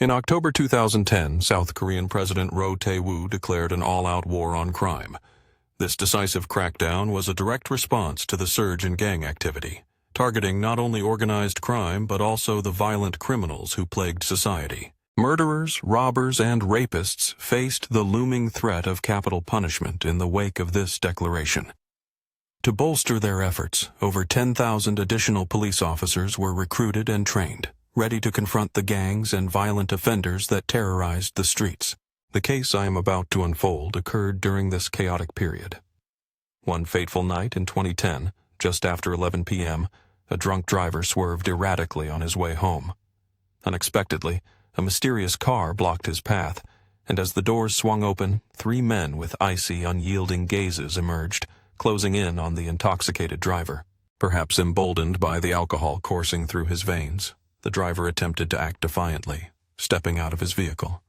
In October 2010, South Korean President Roh Tae-woo declared an all-out war on crime. This decisive crackdown was a direct response to the surge in gang activity, targeting not only organized crime but also the violent criminals who plagued society. Murderers, robbers, and rapists faced the looming threat of capital punishment in the wake of this declaration. To bolster their efforts, over 10,000 additional police officers were recruited and trained, ready to confront the gangs and violent offenders that terrorized the streets. The case I am about to unfold occurred during this chaotic period. One fateful night in 2010, just after 11 p.m., a drunk driver swerved erratically on his way home. Unexpectedly, a mysterious car blocked his path, and as the doors swung open, 3 men with icy, unyielding gazes emerged, closing in on the intoxicated driver. Perhaps emboldened by the alcohol coursing through his veins, the driver attempted to act defiantly, stepping out of his vehicle.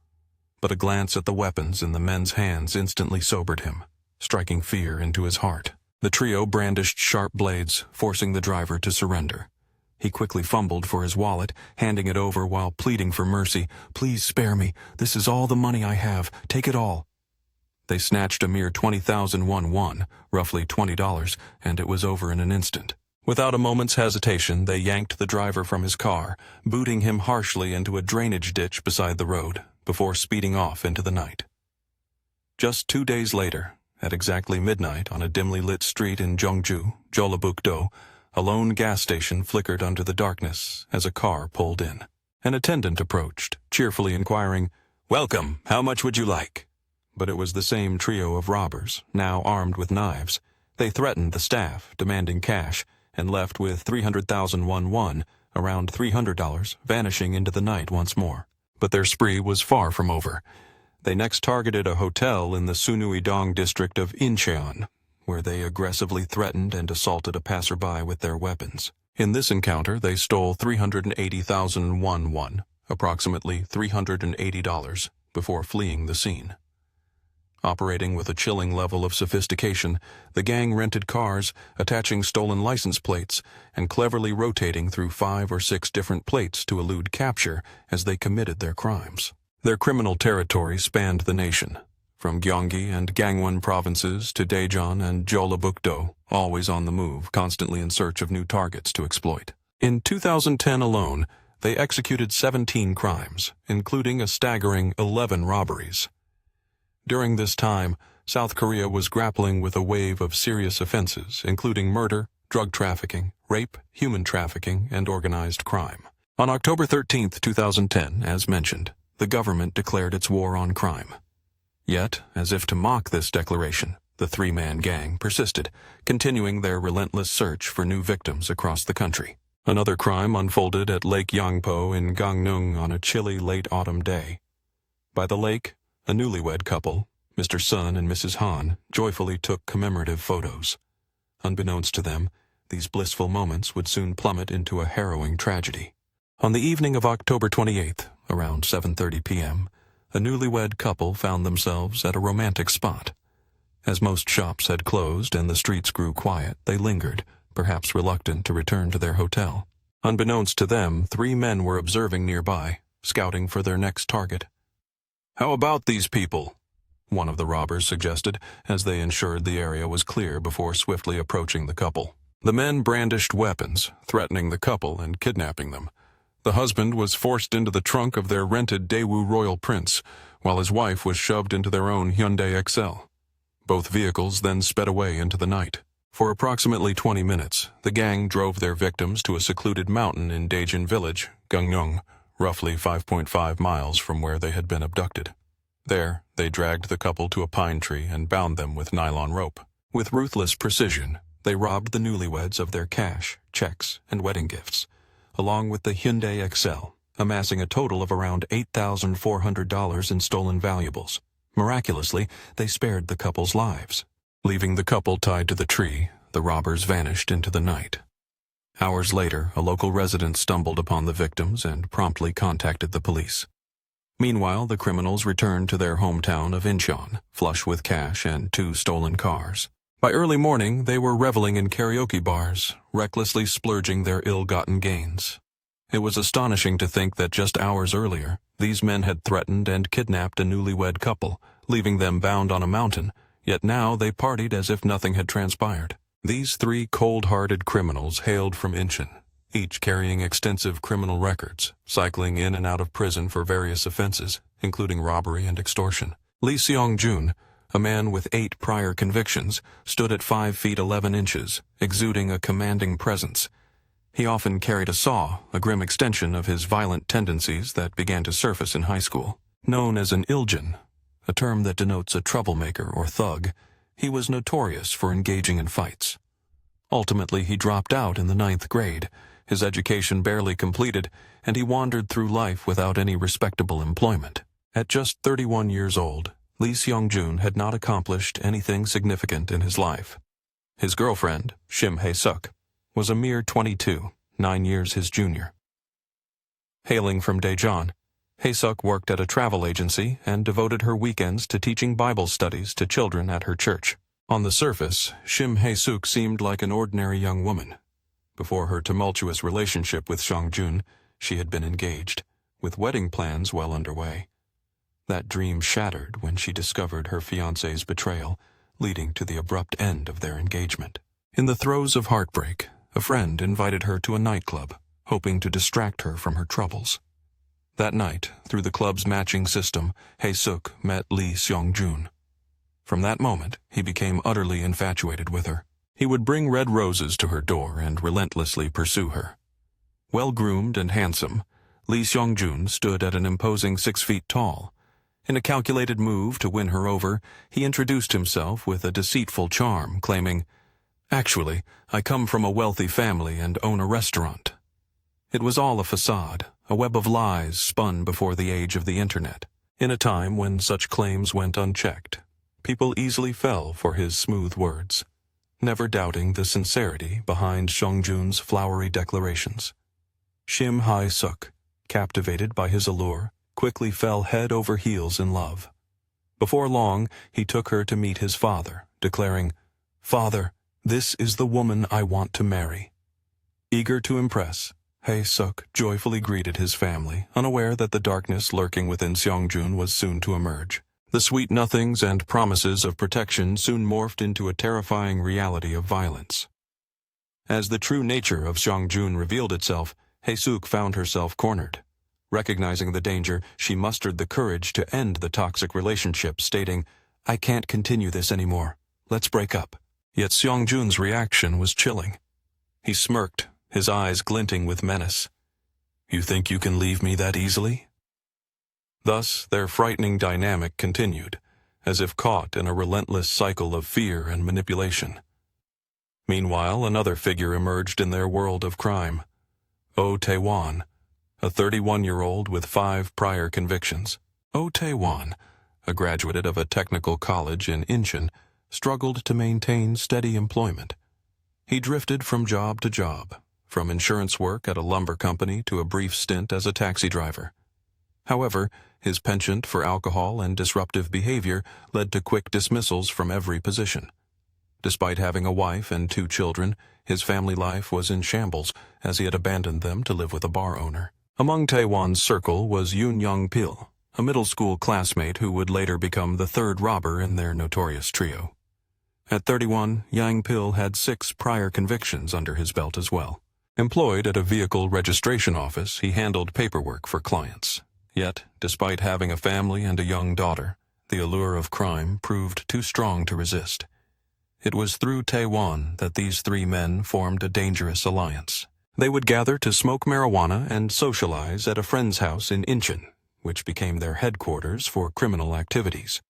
But a glance at the weapons in the men's hands instantly sobered him, striking fear into his heart. The trio brandished sharp blades, forcing the driver to surrender. He quickly fumbled for his wallet, handing it over while pleading for mercy. "Please spare me. This is all the money I have. Take it all." They snatched a mere 20,001 won, roughly $20, and it was over in an instant. Without a moment's hesitation, they yanked the driver from his car, booting him harshly into a drainage ditch beside the road, before speeding off into the night. Just 2 days later, at exactly midnight on a dimly lit street in Jeongju, Jeollabuk-do, a lone gas station flickered under the darkness as a car pulled in. An attendant approached, cheerfully inquiring, "Welcome, how much would you like?" But it was the same trio of robbers, now armed with knives. They threatened the staff, demanding cash, and left with 300,001 won, around $300, vanishing into the night once more. But their spree was far from over. They next targeted a hotel in the Sunui-dong district of Incheon, where they aggressively threatened and assaulted a passerby with their weapons. In this encounter, they stole 380,001 won, approximately $380, before fleeing the scene. Operating with a chilling level of sophistication, the gang rented cars, attaching stolen license plates, and cleverly rotating through 5 or 6 different plates to elude capture as they committed their crimes. Their criminal territory spanned the nation, from Gyeonggi and Gangwon provinces to Daejeon and Jeollabuk-do, always on the move, constantly in search of new targets to exploit. In 2010 alone, they executed 17 crimes, including a staggering 11 robberies. During this time, South Korea was grappling with a wave of serious offenses, including murder, drug trafficking, rape, human trafficking, and organized crime. On October 13, 2010, as mentioned, the government declared its war on crime. Yet, as if to mock this declaration, the 3-man gang persisted, continuing their relentless search for new victims across the country. Another crime unfolded at Lake Yangpo in Gangneung on a chilly late autumn day. By the lake, a newlywed couple, Mr. Sun and Mrs. Han, joyfully took commemorative photos. Unbeknownst to them, these blissful moments would soon plummet into a harrowing tragedy. On the evening of October 28th, around 7:30 p.m., a newlywed couple found themselves at a romantic spot. As most shops had closed and the streets grew quiet, they lingered, perhaps reluctant to return to their hotel. Unbeknownst to them, 3 men were observing nearby, scouting for their next target. "How about these people?" one of the robbers suggested, as they ensured the area was clear before swiftly approaching the couple. The men brandished weapons, threatening the couple and kidnapping them. The husband was forced into the trunk of their rented Daewoo Royal Prince, while his wife was shoved into their own Hyundai Excel. Both vehicles then sped away into the night. For approximately 20 minutes, the gang drove their victims to a secluded mountain in Daejeon Village, Gangneung, roughly 5.5 miles from where they had been abducted. There, they dragged the couple to a pine tree and bound them with nylon rope. With ruthless precision, they robbed the newlyweds of their cash, checks, and wedding gifts, along with the Hyundai Excel, amassing a total of around $8,400 in stolen valuables. Miraculously, they spared the couple's lives. Leaving the couple tied to the tree, the robbers vanished into the night. Hours later, a local resident stumbled upon the victims and promptly contacted the police. Meanwhile, the criminals returned to their hometown of Incheon, flush with cash and 2 stolen cars. By early morning, they were reveling in karaoke bars, recklessly splurging their ill-gotten gains. It was astonishing to think that just hours earlier, these men had threatened and kidnapped a newlywed couple, leaving them bound on a mountain, yet now they partied as if nothing had transpired. These three cold-hearted criminals hailed from Incheon, each carrying extensive criminal records, cycling in and out of prison for various offenses, including robbery and extortion. Lee Seong-jun, a man with 8 prior convictions, stood at 5 feet 11 inches, exuding a commanding presence. He often carried a saw, a grim extension of his violent tendencies that began to surface in high school. Known as an iljeon, a term that denotes a troublemaker or thug, he was notorious for engaging in fights. Ultimately, he dropped out in the 9th grade, his education barely completed, and he wandered through life without any respectable employment. At just 31 years old, Lee Seong-jun had not accomplished anything significant in his life. His girlfriend, Shim Hae-suk, was a mere 22, 9 years his junior. Hailing from Daejeon, Hae-suk worked at a travel agency and devoted her weekends to teaching Bible studies to children at her church. On the surface, Shim Hae-suk seemed like an ordinary young woman. Before her tumultuous relationship with Seong-jun, she had been engaged, with wedding plans well underway. That dream shattered when she discovered her fiancé's betrayal, leading to the abrupt end of their engagement. In the throes of heartbreak, a friend invited her to a nightclub, hoping to distract her from her troubles. That night, through the club's matching system, Hae-suk met Lee Seong-jun. From that moment, he became utterly infatuated with her. He would bring red roses to her door and relentlessly pursue her. Well-groomed and handsome, Lee Seong-jun stood at an imposing 6 feet tall. In a calculated move to win her over, he introduced himself with a deceitful charm, claiming, "Actually, I come from a wealthy family and own a restaurant." It was all a facade, a web of lies spun before the age of the internet. In a time when such claims went unchecked, people easily fell for his smooth words, never doubting the sincerity behind Seong-jun's flowery declarations. Shim Hae-suk, captivated by his allure, quickly fell head over heels in love. Before long, he took her to meet his father, declaring, "Father, this is the woman I want to marry." Eager to impress, Hae-suk joyfully greeted his family, unaware that the darkness lurking within Seong-jun was soon to emerge. The sweet nothings and promises of protection soon morphed into a terrifying reality of violence. As the true nature of Seong-jun revealed itself, Hae-suk found herself cornered. Recognizing the danger, she mustered the courage to end the toxic relationship, stating, "I can't continue this anymore. Let's break up." Yet Seong-jun's reaction was chilling. He smirked, his eyes glinting with menace. "You think you can leave me that easily?" Thus, their frightening dynamic continued, as if caught in a relentless cycle of fear and manipulation. Meanwhile, another figure emerged in their world of crime. Oh Tae-won, a 31-year-old with 5 prior convictions. Oh Tae-won, a graduate of a technical college in Incheon, struggled to maintain steady employment. He drifted from job to job, from insurance work at a lumber company to a brief stint as a taxi driver. However, his penchant for alcohol and disruptive behavior led to quick dismissals from every position. Despite having a wife and 2 children, his family life was in shambles as he had abandoned them to live with a bar owner. Among Tae-won's circle was Yoon Young-pil, a middle school classmate who would later become the 3rd robber in their notorious trio. At 31, Yang-pil had 6 prior convictions under his belt as well. Employed at a vehicle registration office, he handled paperwork for clients. Yet, despite having a family and a young daughter, the allure of crime proved too strong to resist. It was through Tae-won that these 3 men formed a dangerous alliance. They would gather to smoke marijuana and socialize at a friend's house in Incheon, which became their headquarters for criminal activities.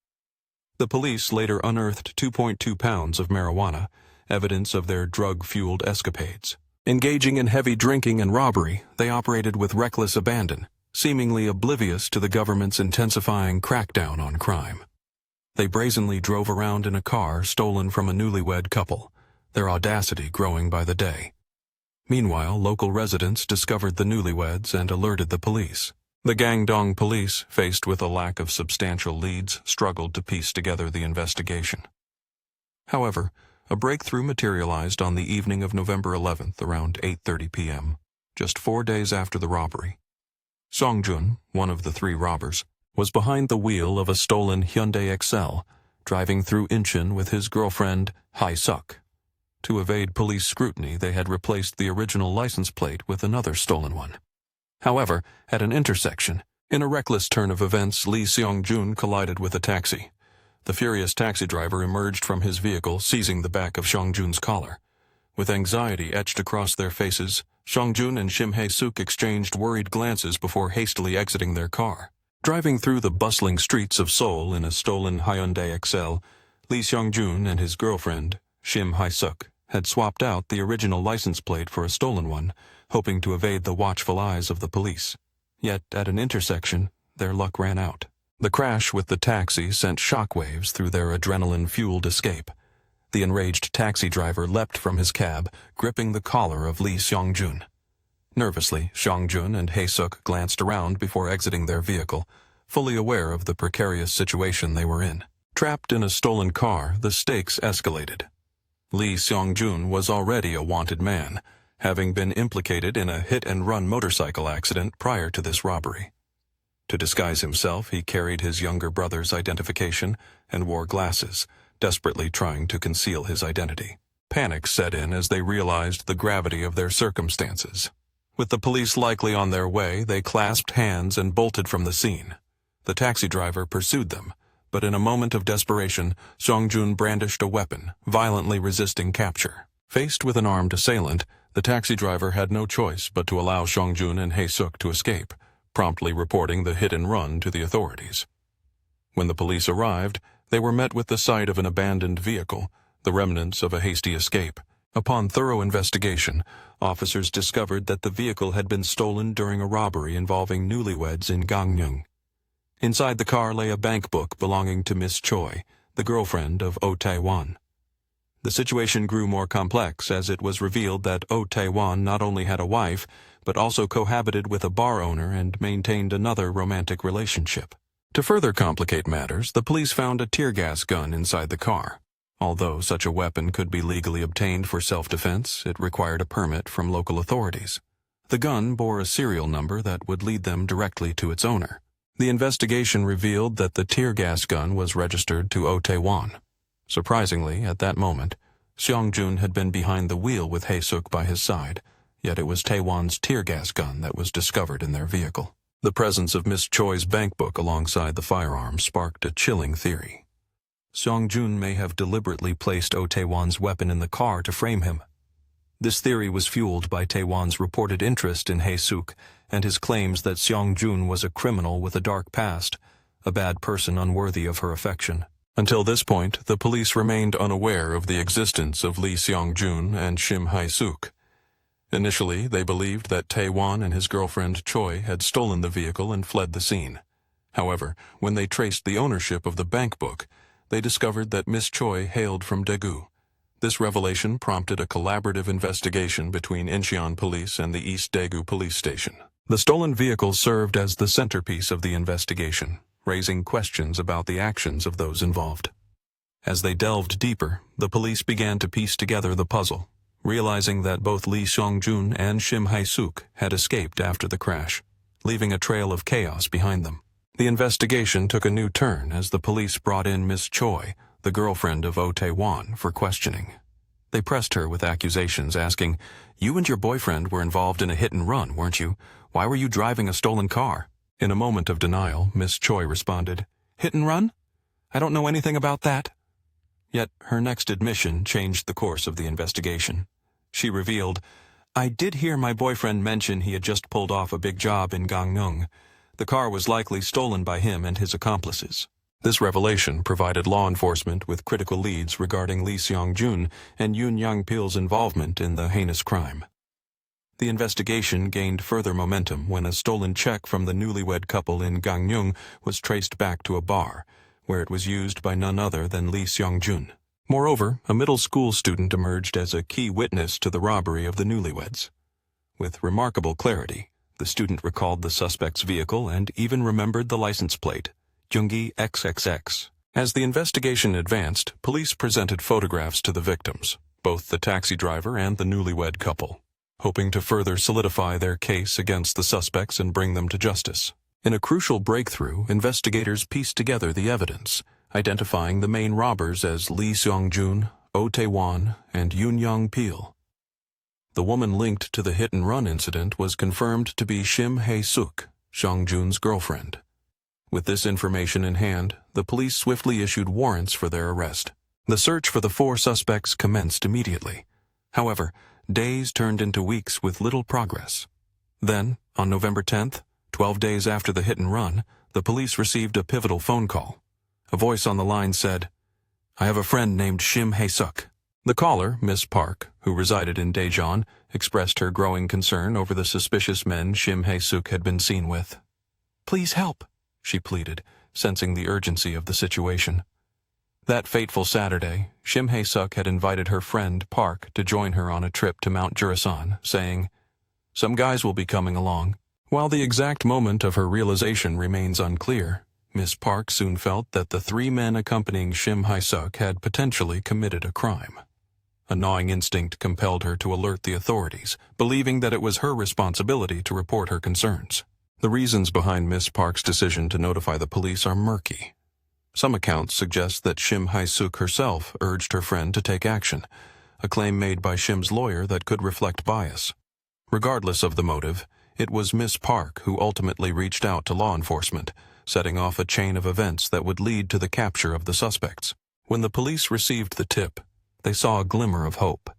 The police later unearthed 2.2 pounds of marijuana, evidence of their drug-fueled escapades. Engaging in heavy drinking and robbery, they operated with reckless abandon, seemingly oblivious to the government's intensifying crackdown on crime. They brazenly drove around in a car stolen from a newlywed couple, their audacity growing by the day. Meanwhile, local residents discovered the newlyweds and alerted the police. The Gangdong police, faced with a lack of substantial leads, struggled to piece together the investigation. However, a breakthrough materialized on the evening of November 11th around 8:30 p.m. just 4 days after the robbery. Songjun, one of the 3 robbers, was behind the wheel of a stolen Hyundai Excel, driving through Incheon with his girlfriend, Hae-suk. To evade police scrutiny, they had replaced the original license plate with another stolen one. However, at an intersection, in a reckless turn of events, Lee Seong-jun collided with a taxi. The furious taxi driver emerged from his vehicle, seizing the back of Seong-jun's collar. With anxiety etched across their faces, Seong-jun and Shim Hae-suk exchanged worried glances before hastily exiting their car. Driving through the bustling streets of Seoul in a stolen Hyundai Excel, Lee Seong-jun and his girlfriend, Shim Hae-suk, had swapped out the original license plate for a stolen one, hoping to evade the watchful eyes of the police. Yet, at an intersection, their luck ran out. The crash with the taxi sent shockwaves through their adrenaline-fueled escape. The enraged taxi driver leapt from his cab, gripping the collar of Lee Seong-jun. Nervously, Seong-jun and Hae-suk glanced around before exiting their vehicle, fully aware of the precarious situation they were in. Trapped in a stolen car, the stakes escalated. Lee Seong-jun was already a wanted man, having been implicated in a hit-and-run motorcycle accident prior to this robbery. To disguise himself, he carried his younger brother's identification and wore glasses, desperately trying to conceal his identity. Panic set in as they realized the gravity of their circumstances. With the police likely on their way, they clasped hands and bolted from the scene. The taxi driver pursued them, but in a moment of desperation, Seong-jun brandished a weapon, violently resisting capture. Faced with an armed assailant, the taxi driver had no choice but to allow Seong-jun and Hae-suk to escape, promptly reporting the hit-and-run to the authorities. When the police arrived, they were met with the sight of an abandoned vehicle, the remnants of a hasty escape. Upon thorough investigation, officers discovered that the vehicle had been stolen during a robbery involving newlyweds in Gangneung. Inside the car lay a bank book belonging to Miss Choi, the girlfriend of Oh Tae-won. The situation grew more complex as it was revealed that Oh Tae-won not only had a wife, but also cohabited with a bar owner and maintained another romantic relationship. To further complicate matters, the police found a tear gas gun inside the car. Although such a weapon could be legally obtained for self-defense, it required a permit from local authorities. The gun bore a serial number that would lead them directly to its owner. The investigation revealed that the tear gas gun was registered to Oh Tae-won. Surprisingly, at that moment, Seong-jun had been behind the wheel with Hae-suk by his side, yet it was Tae-won's tear gas gun that was discovered in their vehicle. The presence of Miss Choi's bank book alongside the firearm sparked a chilling theory. Seong-jun may have deliberately placed Oh Tae-won's weapon in the car to frame him. This theory was fueled by Tae-won's reported interest in Hae-suk and his claims that Seong-jun was a criminal with a dark past, a bad person unworthy of her affection. Until this point, the police remained unaware of the existence of Lee Seong-jun and Shim Hae-suk. Initially, they believed that Tae-won and his girlfriend Choi had stolen the vehicle and fled the scene. However, when they traced the ownership of the bank book, they discovered that Miss Choi hailed from Daegu. This revelation prompted a collaborative investigation between Incheon Police and the East Daegu Police Station. The stolen vehicle served as the centerpiece of the investigation, raising questions about the actions of those involved. As they delved deeper, the police began to piece together the puzzle, realizing that both Lee Seong-jun and Shim Hae-suk had escaped after the crash, leaving a trail of chaos behind them. The investigation took a new turn as the police brought in Miss Choi, the girlfriend of Oh Tae-won, for questioning. They pressed her with accusations, asking, "You and your boyfriend were involved in a hit-and-run, weren't you? Why were you driving a stolen car?" In a moment of denial, Miss Choi responded, "Hit-and-run? I don't know anything about that." Yet her next admission changed the course of the investigation. She revealed, "I did hear my boyfriend mention he had just pulled off a big job in Gangneung. The car was likely stolen by him and his accomplices." This revelation provided law enforcement with critical leads regarding Lee Seong-jun and Yoon Young-pil's involvement in the heinous crime. The investigation gained further momentum when a stolen check from the newlywed couple in Gangneung was traced back to a bar, where it was used by none other than Lee Seong-jun. Moreover, a middle school student emerged as a key witness to the robbery of the newlyweds. With remarkable clarity, the student recalled the suspect's vehicle and even remembered the license plate, Jungi XXX. As the investigation advanced, police presented photographs to the victims, both the taxi driver and the newlywed couple. hoping to further solidify their case against the suspects and bring them to justice. In a crucial breakthrough, investigators pieced together the evidence, identifying the main robbers as Lee Seong-jun, Oh Tae-won, and Yoon Young-pil. The woman linked to the hit-and-run incident was confirmed to be Shim Hae-suk, Seong-jun's girlfriend. With this information in hand, the police swiftly issued warrants for their arrest. The search for the 4 suspects commenced immediately. However, days turned into weeks with little progress. Then, on November 10th, 12 days after the hit-and-run, the police received a pivotal phone call. A voice on the line said, "I have a friend named Shim Hae-suk." The caller, Miss Park, who resided in Daejeon, expressed her growing concern over the suspicious men Shim Hae-suk had been seen with. "Please help," she pleaded, sensing the urgency of the situation. That fateful Saturday, Shim Hae-suk had invited her friend Park to join her on a trip to Mount Jurisan, saying, "Some guys will be coming along." While the exact moment of her realization remains unclear, Miss Park soon felt that the 3 men accompanying Shim Hae-suk had potentially committed a crime. A gnawing instinct compelled her to alert the authorities, believing that it was her responsibility to report her concerns. The reasons behind Miss Park's decision to notify the police are murky. Some accounts suggest that Shim Hae-suk herself urged her friend to take action, a claim made by Shim's lawyer that could reflect bias. Regardless of the motive, it was Miss Park who ultimately reached out to law enforcement, setting off a chain of events that would lead to the capture of the suspects. When the police received the tip, they saw a glimmer of hope.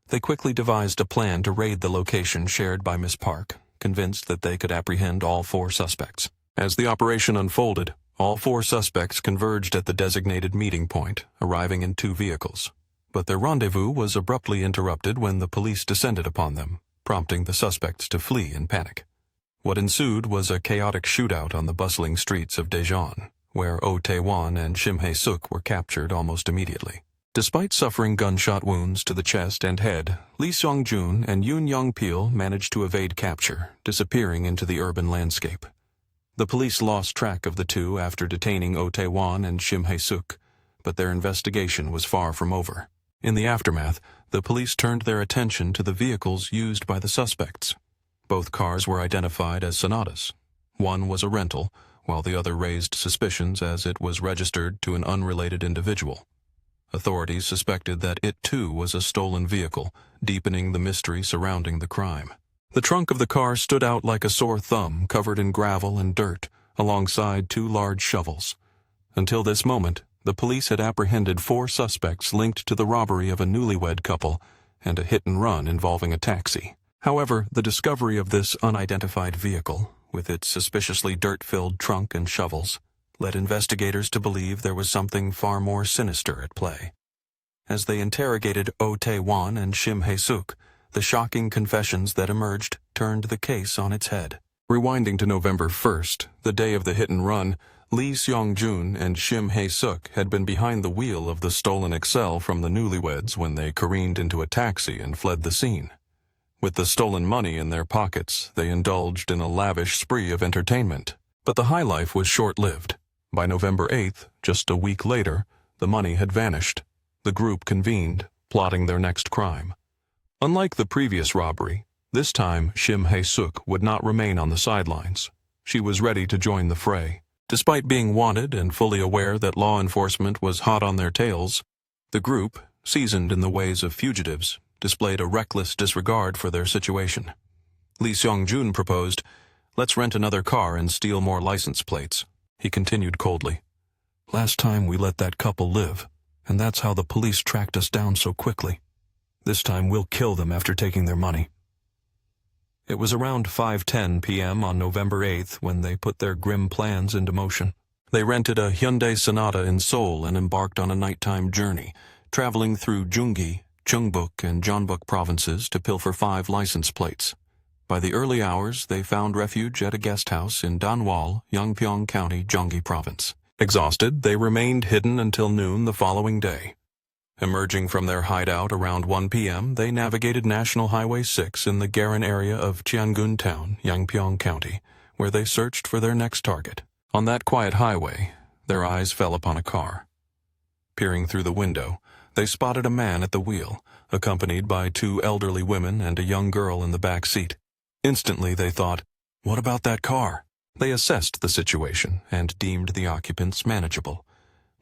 They quickly devised a plan to raid the location shared by Miss Park, convinced that they could apprehend all 4 suspects. As the operation unfolded, all 4 suspects converged at the designated meeting point, arriving in 2 vehicles. But their rendezvous was abruptly interrupted when the police descended upon them, prompting the suspects to flee in panic. What ensued was a chaotic shootout on the bustling streets of Daejeon, where Oh Tae-won and Shim Hae-suk were captured almost immediately. Despite suffering gunshot wounds to the chest and head, Lee Seong-jun and Yoon Young-pil managed to evade capture, disappearing into the urban landscape. The police lost track of the 2 after detaining Oh Tae-won and Shim Hae-suk, but their investigation was far from over. In the aftermath, the police turned their attention to the vehicles used by the suspects. Both cars were identified as Sonatas. One was a rental, while the other raised suspicions as it was registered to an unrelated individual. Authorities suspected that it too was a stolen vehicle, deepening the mystery surrounding the crime. The trunk of the car stood out like a sore thumb covered in gravel and dirt, alongside 2 large shovels. Until this moment, the police had apprehended 4 suspects linked to the robbery of a newlywed couple and a hit-and-run involving a taxi. However, the discovery of this unidentified vehicle, with its suspiciously dirt-filled trunk and shovels, led investigators to believe there was something far more sinister at play. As they interrogated Oh Tae-won and Shim Hae-suk, the shocking confessions that emerged turned the case on its head. Rewinding to November 1st, the day of the hit-and-run, Lee Seong-jun and Shim Hae-suk had been behind the wheel of the stolen Excel from the newlyweds when they careened into a taxi and fled the scene. With the stolen money in their pockets, they indulged in a lavish spree of entertainment. But the high life was short-lived. By November 8th, just a week later, the money had vanished. The group convened, plotting their next crime. Unlike the previous robbery, this time Shim Hae-suk would not remain on the sidelines. She was ready to join the fray. Despite being wanted and fully aware that law enforcement was hot on their tails, the group, seasoned in the ways of fugitives, displayed a reckless disregard for their situation. Lee Seong-jun proposed, "Let's rent another car and steal more license plates." He continued coldly, "Last time we let that couple live, and that's how the police tracked us down so quickly. This time we'll kill them after taking their money." It was around 5:10 p.m. on November 8th when they put their grim plans into motion. They rented a Hyundai Sonata in Seoul and embarked on a nighttime journey, traveling through Gyeonggi, Chungbuk, and Jeonbuk provinces to pilfer 5 license plates. By the early hours, they found refuge at a guest house in Danwal, Yangpyeong County, Gyeonggi Province. Exhausted, they remained hidden until noon the following day. Emerging from their hideout around 1 p.m., they navigated National Highway 6 in the Garin area of Cheongun Town, Yangpyeong County, where they searched for their next target. On that quiet highway, their eyes fell upon a car. Peering through the window, they spotted a man at the wheel, accompanied by two elderly women and a young girl in the back seat. Instantly they thought, "What about that car?" They assessed the situation and deemed the occupants manageable.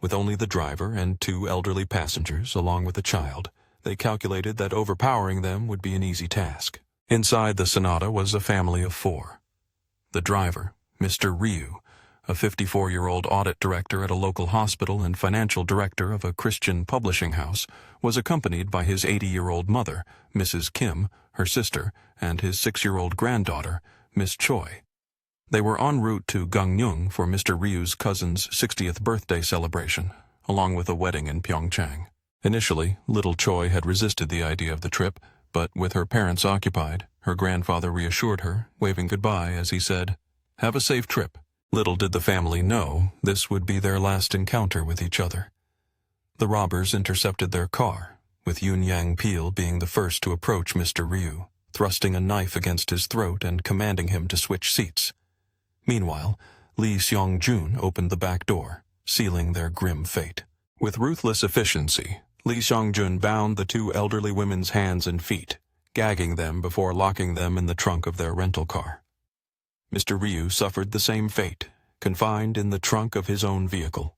With only the driver and two elderly passengers, along with a child, they calculated that overpowering them would be an easy task. Inside the Sonata was a family of four. The driver, Mr. Ryu, a 54-year-old audit director at a local hospital and financial director of a Christian publishing house, was accompanied by his 80-year-old mother, Mrs. Kim, her sister, and his 6-year-old granddaughter, Miss Choi. They were en route to Gangneung for Mr. Ryu's cousin's 60th birthday celebration, along with a wedding in Pyeongchang. Initially, little Choi had resisted the idea of the trip, but with her parents occupied, her grandfather reassured her, waving goodbye as he said, "Have a safe trip." Little did the family know this would be their last encounter with each other. The robbers intercepted their car, with Yoon Yang Peel being the first to approach Mr. Ryu, thrusting a knife against his throat and commanding him to switch seats. Meanwhile, Lee Seong-jun opened the back door, sealing their grim fate. With ruthless efficiency, Lee Seong-jun bound the two elderly women's hands and feet, gagging them before locking them in the trunk of their rental car. Mr. Ryu suffered the same fate, confined in the trunk of his own vehicle.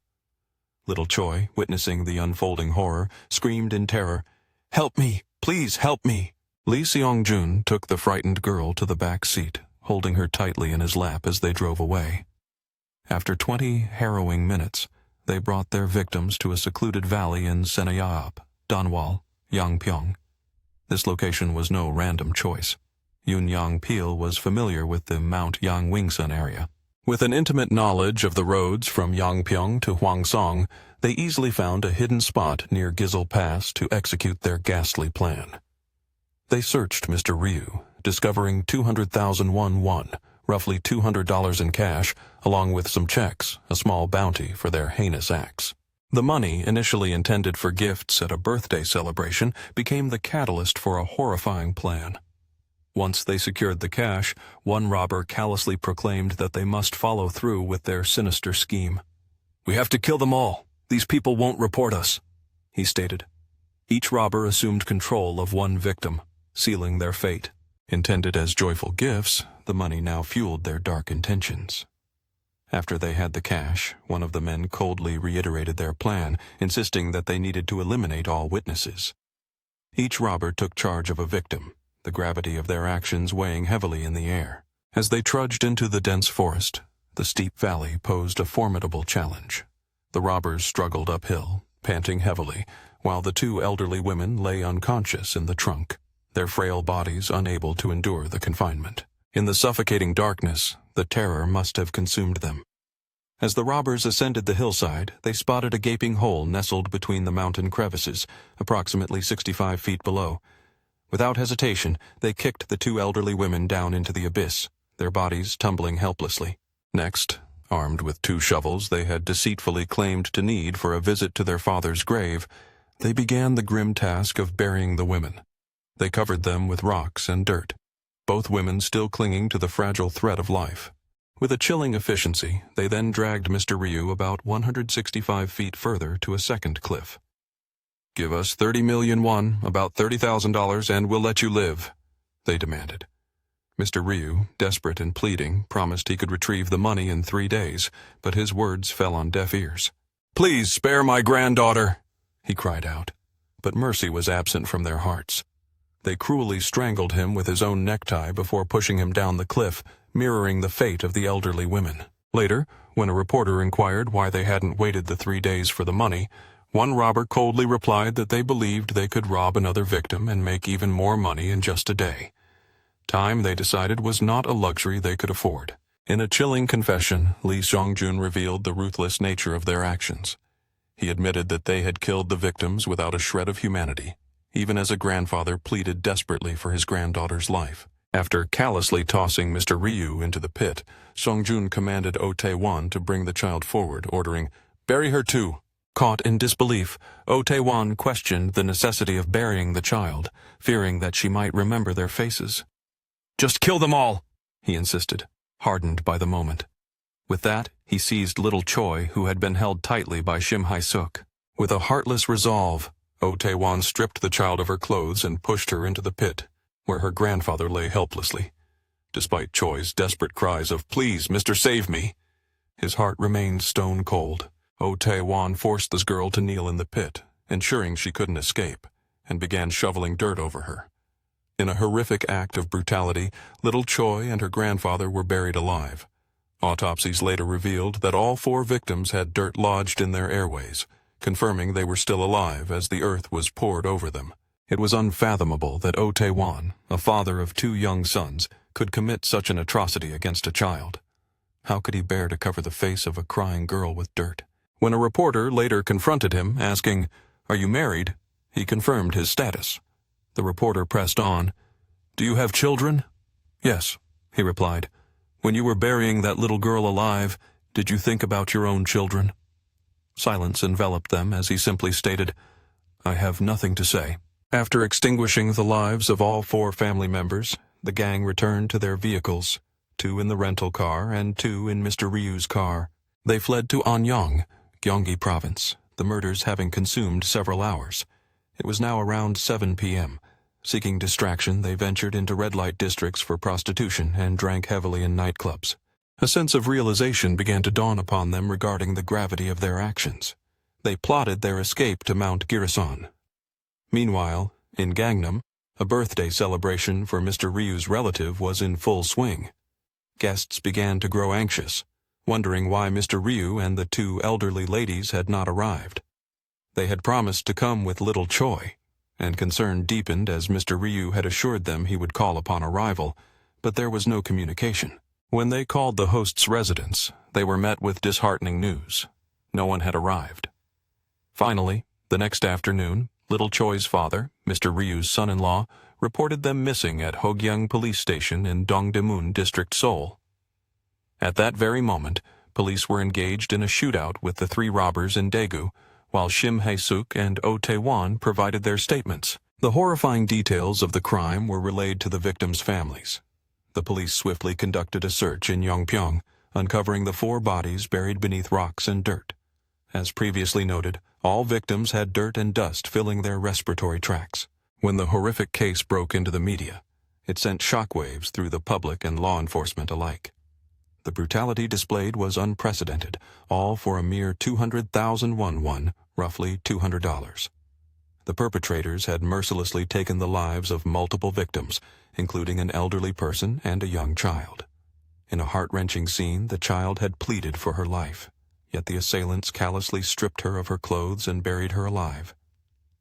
Little Choi, witnessing the unfolding horror, screamed in terror, "Help me! Please help me!" Lee Seong-jun took the frightened girl to the back seat, holding her tightly in his lap as they drove away. After 20 harrowing minutes, they brought their victims to a secluded valley in Senayaop, Danwal, Yangpyeong. This location was no random choice. Yoon Yang Peel was familiar with the Mount Yangwingsan area. With an intimate knowledge of the roads from Yangpyeong to Hwangsong, they easily found a hidden spot near Gizel Pass to execute their ghastly plan. They searched Mr. Ryu, discovering 200,000 won, roughly $200 in cash, along with some checks, a small bounty for their heinous acts. The money, initially intended for gifts at a birthday celebration, became the catalyst for a horrifying plan. Once they secured the cash, one robber callously proclaimed that they must follow through with their sinister scheme. "We have to kill them all. These people won't report us," he stated. Each robber assumed control of one victim, sealing their fate. Intended as joyful gifts, the money now fueled their dark intentions. After they had the cash, one of the men coldly reiterated their plan, insisting that they needed to eliminate all witnesses. Each robber took charge of a victim, the gravity of their actions weighing heavily in the air. As they trudged into the dense forest, the steep valley posed a formidable challenge. The robbers struggled uphill, panting heavily, while the two elderly women lay unconscious in the trunk, their frail bodies unable to endure the confinement. In the suffocating darkness, the terror must have consumed them. As the robbers ascended the hillside, they spotted a gaping hole nestled between the mountain crevices, approximately 65 feet below. Without hesitation, they kicked the two elderly women down into the abyss, their bodies tumbling helplessly. Next, armed with two shovels they had deceitfully claimed to need for a visit to their father's grave, they began the grim task of burying the women. They covered them with rocks and dirt, both women still clinging to the fragile thread of life. With a chilling efficiency, they then dragged Mr. Ryu about 165 feet further to a second cliff. "Give us 30 million won, about $30,000, and we'll let you live," they demanded. Mr. Ryu, desperate and pleading, promised he could retrieve the money in 3 days, but his words fell on deaf ears. "Please spare my granddaughter," he cried out. But mercy was absent from their hearts. They cruelly strangled him with his own necktie before pushing him down the cliff, mirroring the fate of the elderly women. Later, when a reporter inquired why they hadn't waited the 3 days for the money, one robber coldly replied that they believed they could rob another victim and make even more money in just a day. Time, they decided, was not a luxury they could afford. In a chilling confession, Lee Seong-jun revealed the ruthless nature of their actions. He admitted that they had killed the victims without a shred of humanity, even as a grandfather pleaded desperately for his granddaughter's life. After callously tossing Mr. Ryu into the pit, Seong-jun commanded Oh Tae-won to bring the child forward, ordering, "Bury her too." Caught in disbelief, Oh Tae-won questioned the necessity of burying the child, fearing that she might remember their faces. "Just kill them all," he insisted, hardened by the moment. With that, he seized little Choi, who had been held tightly by Shim Hae-suk. With a heartless resolve, Oh Tae-won stripped the child of her clothes and pushed her into the pit, where her grandfather lay helplessly. Despite Choi's desperate cries of, "Please, Mr. Save me," his heart remained stone cold. Oh Tae-won forced this girl to kneel in the pit, ensuring she couldn't escape, and began shoveling dirt over her. In a horrific act of brutality, little Choi and her grandfather were buried alive. Autopsies later revealed that all 4 victims had dirt lodged in their airways, confirming they were still alive as the earth was poured over them. It was unfathomable that Oh Tae-won, a father of 2 young sons, could commit such an atrocity against a child. How could he bear to cover the face of a crying girl with dirt? When a reporter later confronted him, asking, "Are you married?" he confirmed his status. The reporter pressed on, "Do you have children?" "Yes," he replied. "When you were burying that little girl alive, did you think about your own children?" Silence enveloped them as he simply stated, "I have nothing to say." After extinguishing the lives of all 4 family members, the gang returned to their vehicles, 2 in the rental car and 2 in Mr. Ryu's car. They fled to Anyang, Gyeonggi Province, the murders having consumed several hours. It was now around 7 p.m. Seeking distraction, they ventured into red light districts for prostitution and drank heavily in nightclubs. A sense of realization began to dawn upon them regarding the gravity of their actions. They plotted their escape to Mount Girisan. Meanwhile, in Gangnam, a birthday celebration for Mr. Ryu's relative was in full swing. Guests began to grow anxious, wondering why Mr. Ryu and the 2 elderly ladies had not arrived. They had promised to come with little Choi, and concern deepened as Mr. Ryu had assured them he would call upon arrival, but there was no communication. When they called the host's residence, they were met with disheartening news. No one had arrived. Finally, the next afternoon, little Choi's father, Mr. Ryu's son-in-law, reported them missing at Hogyang Police Station in Dongdaemun District, Seoul. At that very moment, police were engaged in a shootout with the 3 robbers in Daegu, while Shim Hae-suk and Oh Tae-won provided their statements. The horrifying details of the crime were relayed to the victims' families. The police swiftly conducted a search in Yongpyong, uncovering the 4 bodies buried beneath rocks and dirt. As previously noted, all victims had dirt and dust filling their respiratory tracts. When the horrific case broke into the media, it sent shockwaves through the public and law enforcement alike. The brutality displayed was unprecedented, all for a mere 200,000 won, roughly $200. The perpetrators had mercilessly taken the lives of multiple victims, including an elderly person and a young child. In a heart-wrenching scene, the child had pleaded for her life, yet the assailants callously stripped her of her clothes and buried her alive.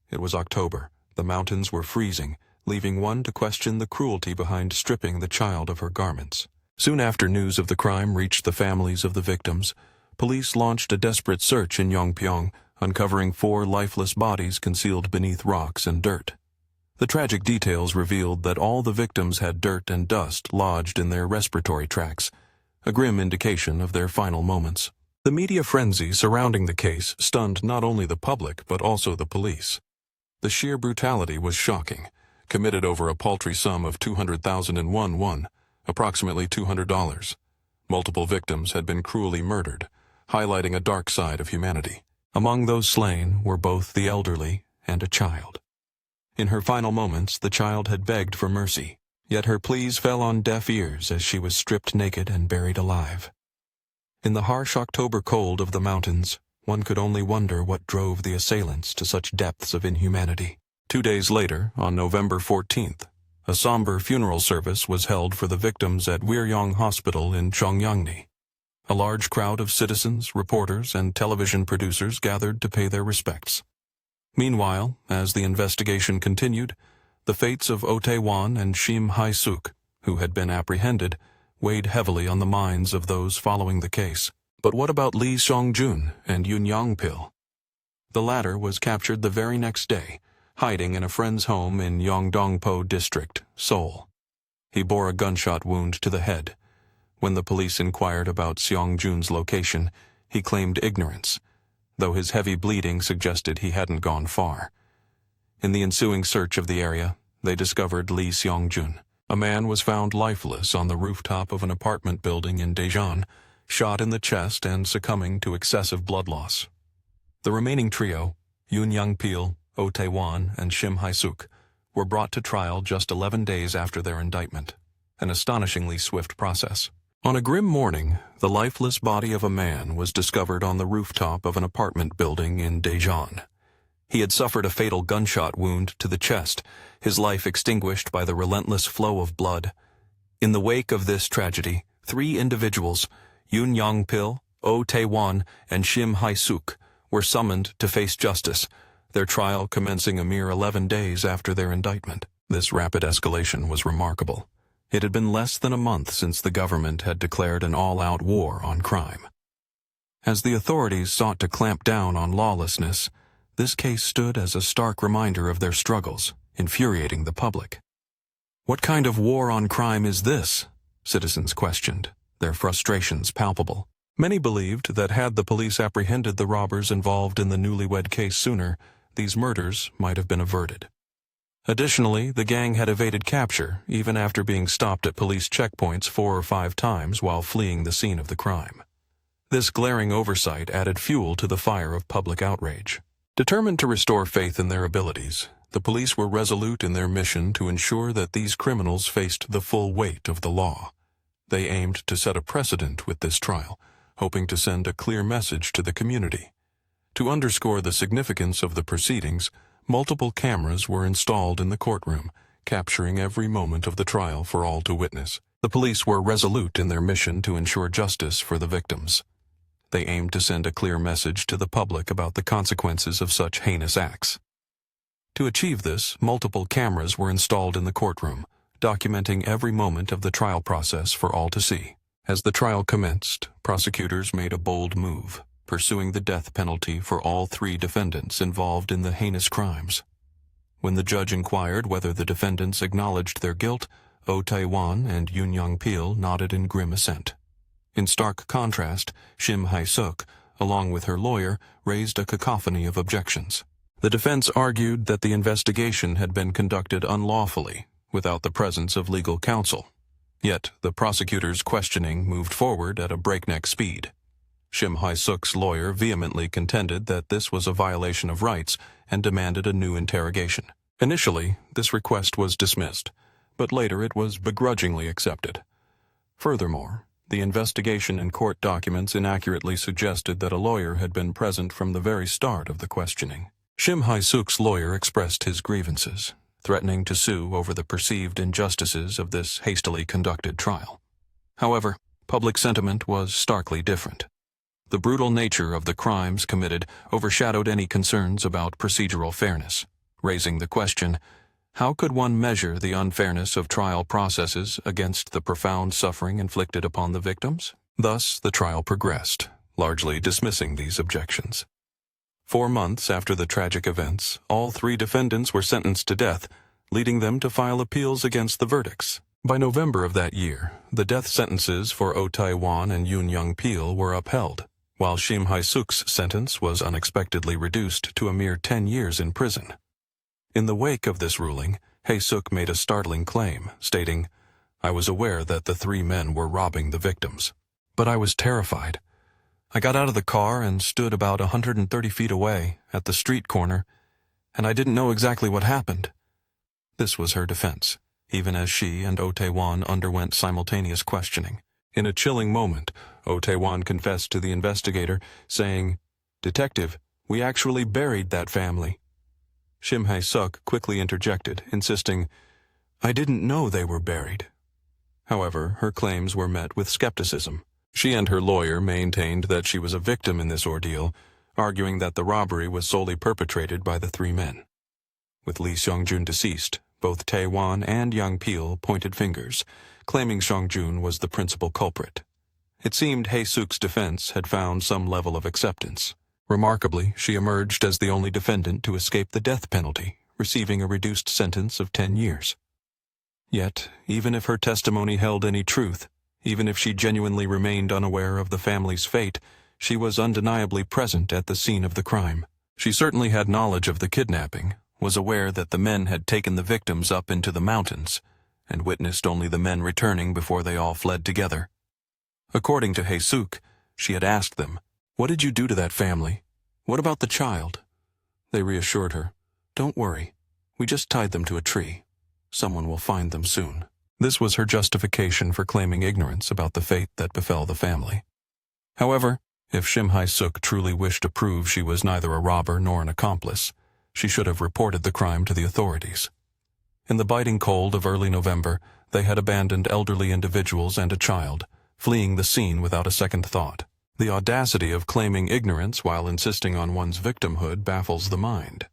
It was October. The mountains were freezing, leaving one to question the cruelty behind stripping the child of her garments. Soon after news of the crime reached the families of the victims, police launched a desperate search in Yongpyong, uncovering 4 lifeless bodies concealed beneath rocks and dirt. The tragic details revealed that all the victims had dirt and dust lodged in their respiratory tracts, a grim indication of their final moments. The media frenzy surrounding the case stunned not only the public but also the police. The sheer brutality was shocking, committed over a paltry sum of 200,000 won, approximately $200. Multiple victims had been cruelly murdered, highlighting a dark side of humanity. Among those slain were both the elderly and a child. In her final moments, the child had begged for mercy, yet her pleas fell on deaf ears as she was stripped naked and buried alive. In the harsh October cold of the mountains, one could only wonder what drove the assailants to such depths of inhumanity. 2 days later, on November 14th, a somber funeral service was held for the victims at Wiryong Hospital in Cheongyangni. A large crowd of citizens, reporters, and television producers gathered to pay their respects. Meanwhile, as the investigation continued, the fates of Oh Tae-won and Shim Hae-suk, who had been apprehended, weighed heavily on the minds of those following the case. But what about Lee Seong-jun and Yoon Young-pil? The latter was captured the very next day, hiding in a friend's home in Yeongdongpo District, Seoul. He bore a gunshot wound to the head. When the police inquired about Seong-jun's location, he claimed ignorance, though his heavy bleeding suggested he hadn't gone far. In the ensuing search of the area, they discovered Lee Seong-jun. A man was found lifeless on the rooftop of an apartment building in Daejeon, shot in the chest and succumbing to excessive blood loss. The remaining trio, Yoon Young-pil, Oh Tae-won and Shim Hae-suk, were brought to trial just 11 days after their indictment, an astonishingly swift process. On a grim morning, the lifeless body of a man was discovered on the rooftop of an apartment building in Daejeon. He had suffered a fatal gunshot wound to the chest, his life extinguished by the relentless flow of blood. In the wake of this tragedy, 3 individuals, Yoon Young-pil, Oh Tae-won, and Shim Hae-suk, were summoned to face justice, their trial commencing a mere 11 days after their indictment. This rapid escalation was remarkable. It had been less than a month since the government had declared an all-out war on crime. As the authorities sought to clamp down on lawlessness, this case stood as a stark reminder of their struggles, infuriating the public. What kind of war on crime is this? Citizens questioned, their frustrations palpable. Many believed that had the police apprehended the robbers involved in the newlywed case sooner, these murders might have been averted. Additionally, the gang had evaded capture, even after being stopped at police checkpoints 4 or 5 times while fleeing the scene of the crime. This glaring oversight added fuel to the fire of public outrage. Determined to restore faith in their abilities, the police were resolute in their mission to ensure that these criminals faced the full weight of the law. They aimed to set a precedent with this trial, hoping to send a clear message to the community. To underscore the significance of the proceedings, multiple cameras were installed in the courtroom, capturing every moment of the trial for all to witness. The police were resolute in their mission to ensure justice for the victims. They aimed to send a clear message to the public about the consequences of such heinous acts. To achieve this, multiple cameras were installed in the courtroom, documenting every moment of the trial process for all to see. As the trial commenced, prosecutors made a bold move, pursuing the death penalty for all 3 defendants involved in the heinous crimes. When the judge inquired whether the defendants acknowledged their guilt, Oh Tae-won and Yoon Young-pil nodded in grim assent. In stark contrast, Shim Hae-suk, along with her lawyer, raised a cacophony of objections. The defense argued that the investigation had been conducted unlawfully, without the presence of legal counsel. Yet, the prosecutor's questioning moved forward at a breakneck speed. Shim Hae-suk's lawyer vehemently contended that this was a violation of rights and demanded a new interrogation. Initially, this request was dismissed, but later it was begrudgingly accepted. Furthermore, the investigation and court documents inaccurately suggested that a lawyer had been present from the very start of the questioning. Shim Hae-suk's lawyer expressed his grievances, threatening to sue over the perceived injustices of this hastily conducted trial. However, public sentiment was starkly different. The brutal nature of the crimes committed overshadowed any concerns about procedural fairness, raising the question, how could one measure the unfairness of trial processes against the profound suffering inflicted upon the victims? Thus, the trial progressed, largely dismissing these objections. 4 months after the tragic events, all 3 defendants were sentenced to death, leading them to file appeals against the verdicts. By November of that year, the death sentences for Oh Tae-won and Yoon Young-pil were upheld, while Shim Hae-suk's sentence was unexpectedly reduced to a mere 10 years in prison. In the wake of this ruling, Hae-suk made a startling claim, stating, "I was aware that the 3 men were robbing the victims, but I was terrified. I got out of the car and stood about 130 feet away, at the street corner, and I didn't know exactly what happened." This was her defense, even as she and Oh Tae-won underwent simultaneous questioning. In a chilling moment, Oh Tae-won confessed to the investigator, saying, "Detective, we actually buried that family." Shim Hae-suk quickly interjected, insisting, "I didn't know they were buried." However, her claims were met with skepticism. She and her lawyer maintained that she was a victim in this ordeal, arguing that the robbery was solely perpetrated by the 3 men. With Lee Seong-jun deceased, both Tae-won and Young-pil pointed fingers, claiming Seong-jun was the principal culprit. It seemed Hae-suk's defense had found some level of acceptance. Remarkably, she emerged as the only defendant to escape the death penalty, receiving a reduced sentence of 10 years. Yet, even if her testimony held any truth, even if she genuinely remained unaware of the family's fate, she was undeniably present at the scene of the crime. She certainly had knowledge of the kidnapping, was aware that the men had taken the victims up into the mountains, and witnessed only the men returning before they all fled together. According to Hae-suk, she had asked them, "What did you do to that family? What about the child?" They reassured her, "Don't worry. We just tied them to a tree. Someone will find them soon." This was her justification for claiming ignorance about the fate that befell the family. However, if Shim Hai-suk truly wished to prove she was neither a robber nor an accomplice, she should have reported the crime to the authorities. In the biting cold of early November, they had abandoned elderly individuals and a child, fleeing the scene without a second thought. The audacity of claiming ignorance while insisting on one's victimhood baffles the mind.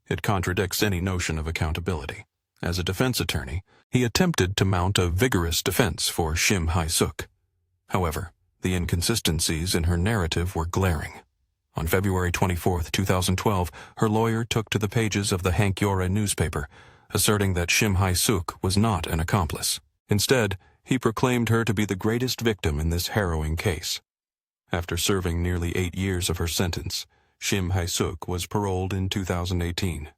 It contradicts any notion of accountability. As a defense attorney, he attempted to mount a vigorous defense for Shim Hai-suk. However, the inconsistencies in her narrative were glaring. On February 24, 2012, her lawyer took to the pages of the Hankyoreh newspaper, asserting that Shim Hai-suk was not an accomplice. Instead, he proclaimed her to be the greatest victim in this harrowing case. After serving nearly 8 years of her sentence, Shim Hai-suk was paroled in 2018.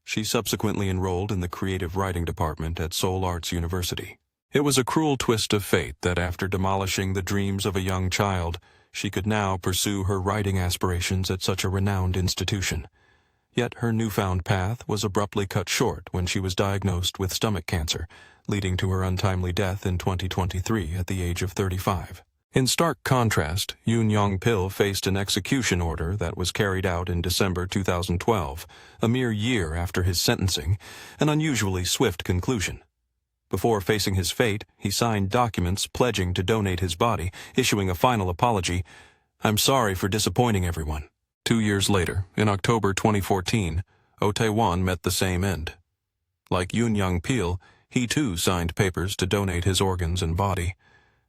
She subsequently enrolled in the creative writing department at Seoul Arts University. It was a cruel twist of fate that after demolishing the dreams of a young child, she could now pursue her writing aspirations at such a renowned institution. Yet her newfound path was abruptly cut short when she was diagnosed with stomach cancer, leading to her untimely death in 2023 at the age of 35. In stark contrast, Yoon Young-pil faced an execution order that was carried out in December 2012, a mere year after his sentencing, an unusually swift conclusion. Before facing his fate, he signed documents pledging to donate his body, issuing a final apology. "I'm sorry for disappointing everyone." 2 years later, in October 2014, Oh Tae-won met the same end. Like Yoon Young-pil, he too signed papers to donate his organs and body.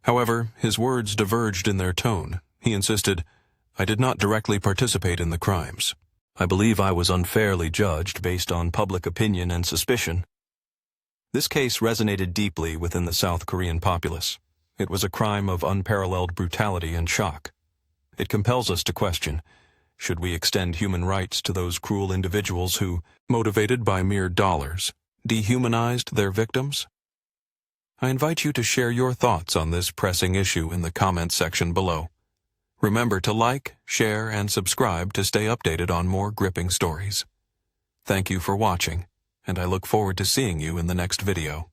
However, his words diverged in their tone. He insisted, "I did not directly participate in the crimes. I believe I was unfairly judged based on public opinion and suspicion." This case resonated deeply within the South Korean populace. It was a crime of unparalleled brutality and shock. It compels us to question, should we extend human rights to those cruel individuals who, motivated by mere dollars, dehumanized their victims? I invite you to share your thoughts on this pressing issue in the comments section below. Remember to like, share, and subscribe to stay updated on more gripping stories. Thank you for watching, and I look forward to seeing you in the next video.